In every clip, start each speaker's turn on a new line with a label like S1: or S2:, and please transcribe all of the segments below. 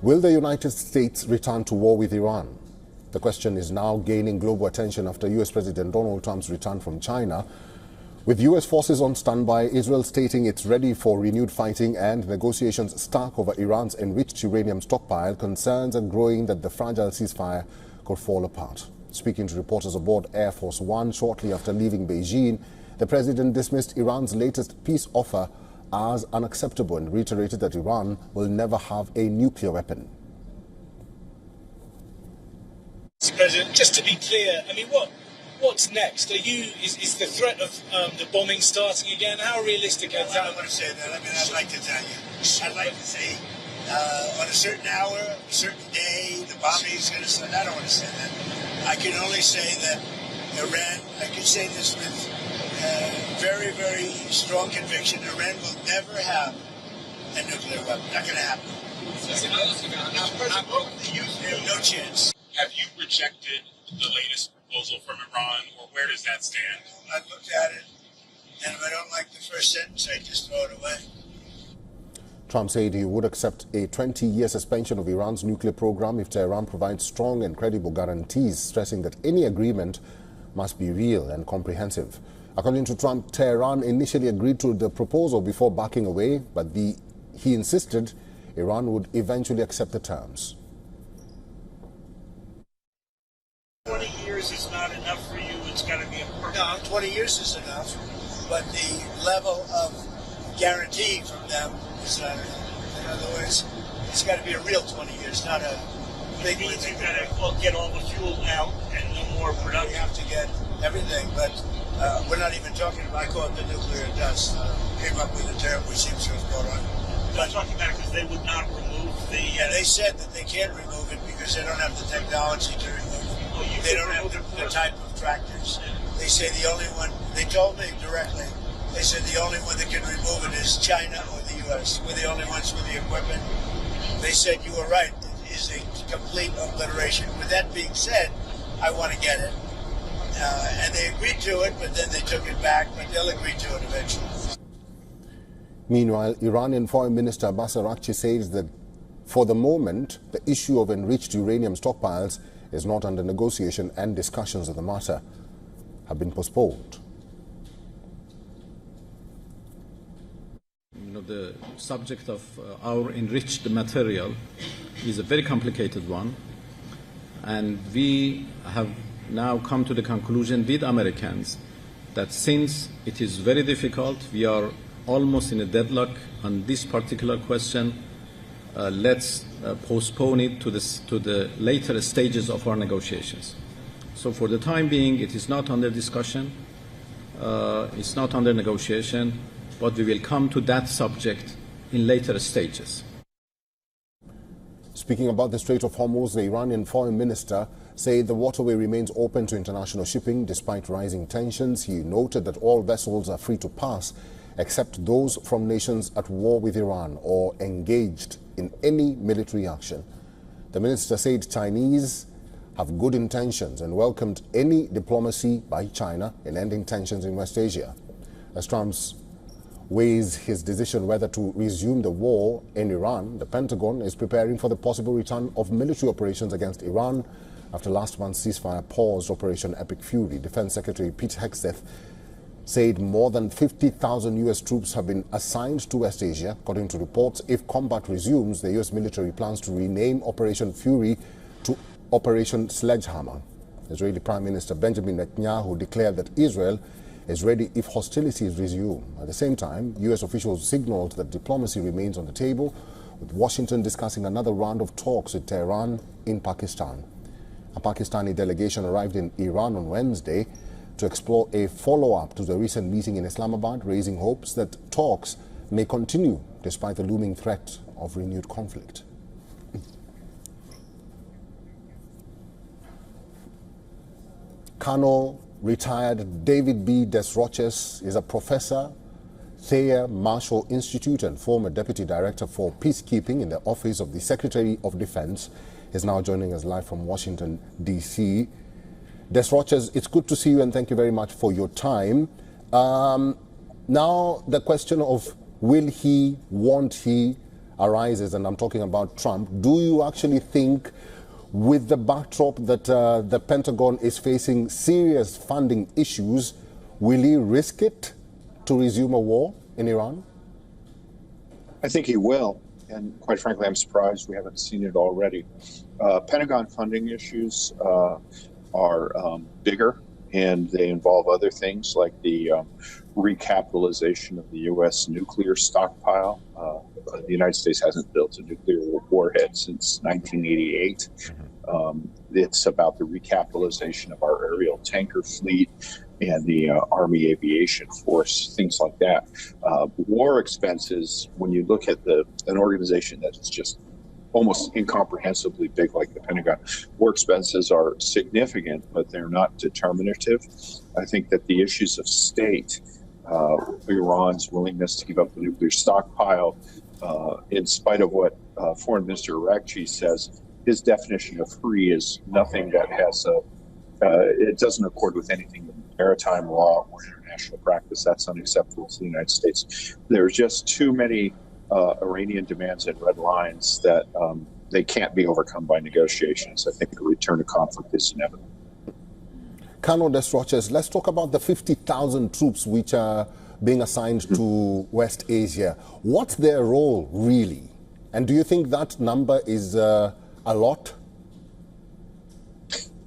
S1: Will the United States return to war with Iran? The question is now gaining global attention after US President Donald Trump's return from China. With US forces on standby, Israel stating it's ready for renewed fighting and negotiations stuck over Iran's enriched uranium stockpile, concerns are growing that the fragile ceasefire could fall apart. Speaking to reporters aboard Air Force One shortly after leaving Beijing, the president dismissed Iran's latest peace offer as unacceptable and reiterated that Iran will never have a nuclear weapon.
S2: Mr. President, just to be clear, I mean, what's next? Is the threat of the bombing starting again? How realistic is that?
S3: I don't want to say that. I mean, I'd like to tell you. I'd like to say on a certain hour, a certain day, the bombing is going to start. I don't want to say that. I can only say that Iran, I can say this with very, very strong conviction, Iran will never have a nuclear weapon. Not going to happen. No chance.
S4: Have you rejected the latest proposal from Iran, or where does that stand?
S3: I've looked at it, and if I don't like the first sentence, I just throw it away.
S1: Trump said he would accept a 20-year suspension of Iran's nuclear program if Tehran provides strong and credible guarantees, stressing that any agreement must be real and comprehensive. According to Trump, Tehran initially agreed to the proposal before backing away, but he insisted Iran would eventually accept the terms.
S3: 20 years is not enough for you. It's got to be a permanent. No, 20 years is enough, but the level of guarantee from them is not enough. In other words, it's got to be a real 20 years, not a big one. You've got to get all the fuel out and no more production. You have to get everything, but we're not even talking about, I call it the nuclear dust. Came up with a term which seems to have gone on. But I'm talking about because they would not remove the... they said that they can't remove it because they don't have the technology to remove it. They don't have the type of tractors. They say the only one, they told me directly, they said the only one that can remove it is China or the U.S. We're the only ones with the equipment. They said you were right. It is a complete obliteration. With that being said, I want to get it. And they agreed to it, but then they took it back, but they'll agree to it eventually.
S1: Meanwhile, Iranian Foreign Minister Abbas Araghchi says that for the moment, the issue of enriched uranium stockpiles is not under negotiation and discussions of the matter have been postponed.
S5: The subject of our enriched material is a very complicated one, and we have now come to the conclusion with Americans that since it is very difficult, we are almost in a deadlock on this particular question, let's postpone it to the later stages of our negotiations. So for the time being, it is not under discussion, it's not under negotiation, but we will come to that subject in later stages.
S1: Speaking about the Strait of Hormuz, the Iranian foreign minister said the waterway remains open to international shipping despite rising tensions. He noted that all vessels are free to pass except those from nations at war with Iran or engaged in any military action. The minister said Chinese have good intentions and welcomed any diplomacy by China in ending tensions in West Asia. As Trump weighs his decision whether to resume the war in Iran, the Pentagon is preparing for the possible return of military operations against Iran after last month's ceasefire paused Operation Epic Fury. Defense Secretary Pete Hegseth said more than 50,000 U.S. troops have been assigned to West Asia. According to reports, if combat resumes, the U.S. military plans to rename Operation Fury to Operation Sledgehammer. Israeli Prime Minister Benjamin Netanyahu declared that Israel is ready if hostilities resume. At the same time, U.S. officials signaled that diplomacy remains on the table, with Washington discussing another round of talks with Tehran in Pakistan. A Pakistani delegation arrived in Iran on Wednesday to explore a follow-up to the recent meeting in Islamabad, raising hopes that talks may continue despite the looming threat of renewed conflict. Colonel retired David B. Desroches is a professor, Thayer Marshall Institute, and former Deputy Director for Peacekeeping in the Office of the Secretary of Defense. Is now joining us live from Washington, D.C. Desroches, it's good to see you and thank you very much for your time. Now, the question of will he, won't he, arises, and I'm talking about Trump, do you actually think, with the backdrop that the Pentagon is facing serious funding issues, will he risk it to resume a war in Iran?
S6: I think he will. And quite frankly, I'm surprised we haven't seen it already. Pentagon funding issues are bigger, and they involve other things like the recapitalization of the U.S. nuclear stockpile. The United States hasn't built a nuclear warhead since 1988. It's about the recapitalization of our aerial tanker fleet and the Army Aviation Force, things like that. War expenses, when you look at an organization that is just almost incomprehensibly big like the Pentagon, war expenses are significant, but they're not determinative. I think that the issues of state, Iran's willingness to give up the nuclear stockpile, in spite of what Foreign Minister Araghchi says, his definition of free is nothing that has it doesn't accord with anything in maritime law or international practice. That's unacceptable to the United States. There's just too many Iranian demands and red lines that they can't be overcome by negotiations. I think a return to conflict is inevitable.
S1: Colonel Desroches, let's talk about the 50,000 troops which are being assigned to West Asia. What's their role, really? And do you think that number is a lot?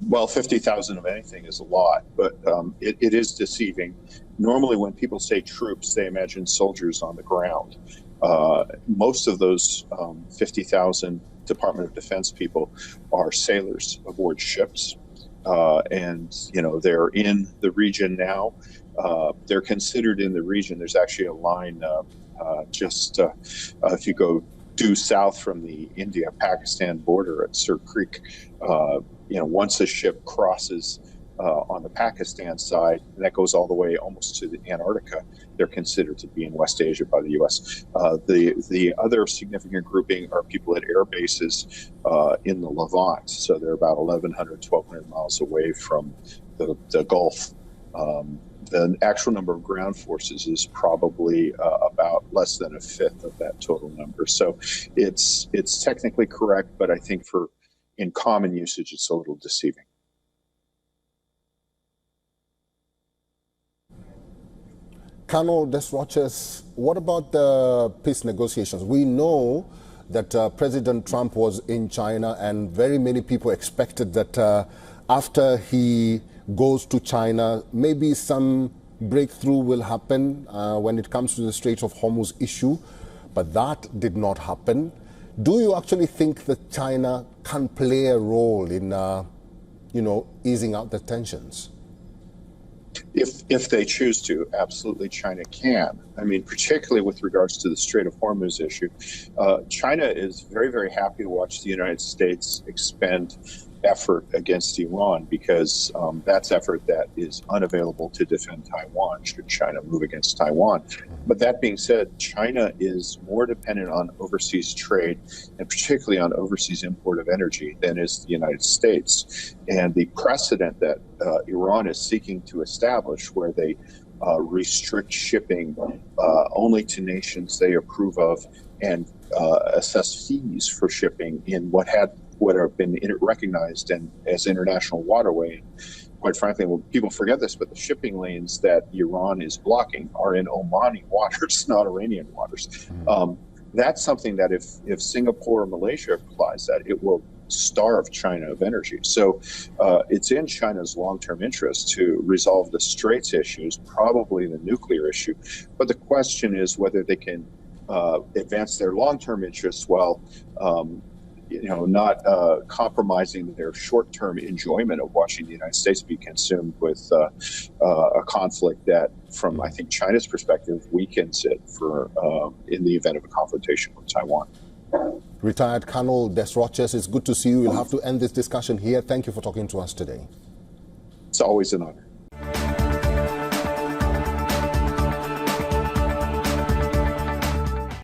S6: Well, 50,000 of anything is a lot, but it is deceiving. Normally, when people say troops, they imagine soldiers on the ground. Most of those 50,000 Department of Defense people are sailors aboard ships, and they're in the region now. They're considered in the region. There's actually a line if you go due south from the India-Pakistan border at Sir Creek. Once a ship crosses on the Pakistan side, and that goes all the way almost to the Antarctica, they're considered to be in West Asia by the U.S. The other significant grouping are people at air bases in the Levant. So they're about 1,100, 1,200 miles away from the Gulf. The actual number of ground forces is probably about less than a fifth of that total number. So it's technically correct, but I think in common usage, it's a little deceiving.
S1: Colonel Desroches, what about the peace negotiations? We know that President Trump was in China, and very many people expected that after he goes to China, maybe some breakthrough will happen when it comes to the Strait of Hormuz issue, but that did not happen. Do you actually think that China can play a role in, easing out the tensions?
S6: If they choose to, absolutely China can. I mean, particularly with regards to the Strait of Hormuz issue, China is very, very happy to watch the United States expend effort against Iran, because that's effort that is unavailable to defend Taiwan should China move against Taiwan. But that being said, China is more dependent on overseas trade, and particularly on overseas import of energy, than is the United States. And the precedent that Iran is seeking to establish, where they restrict shipping only to nations they approve of and assess fees for shipping in what have been recognized as international waterway. Quite frankly, well, people forget this, but the shipping lanes that Iran is blocking are in Omani waters, not Iranian waters. That's something that if Singapore or Malaysia applies that, it will starve China of energy. So it's in China's long-term interest to resolve the Straits issues, probably the nuclear issue. But the question is whether they can advance their long-term interests while not compromising their short-term enjoyment of watching the United States be consumed with a conflict that, from I think China's perspective, weakens it in the event of a confrontation with Taiwan.
S1: Retired Colonel Desroches, it's good to see you. We'll have to end this discussion here. Thank you for talking to us today.
S6: It's always an honor.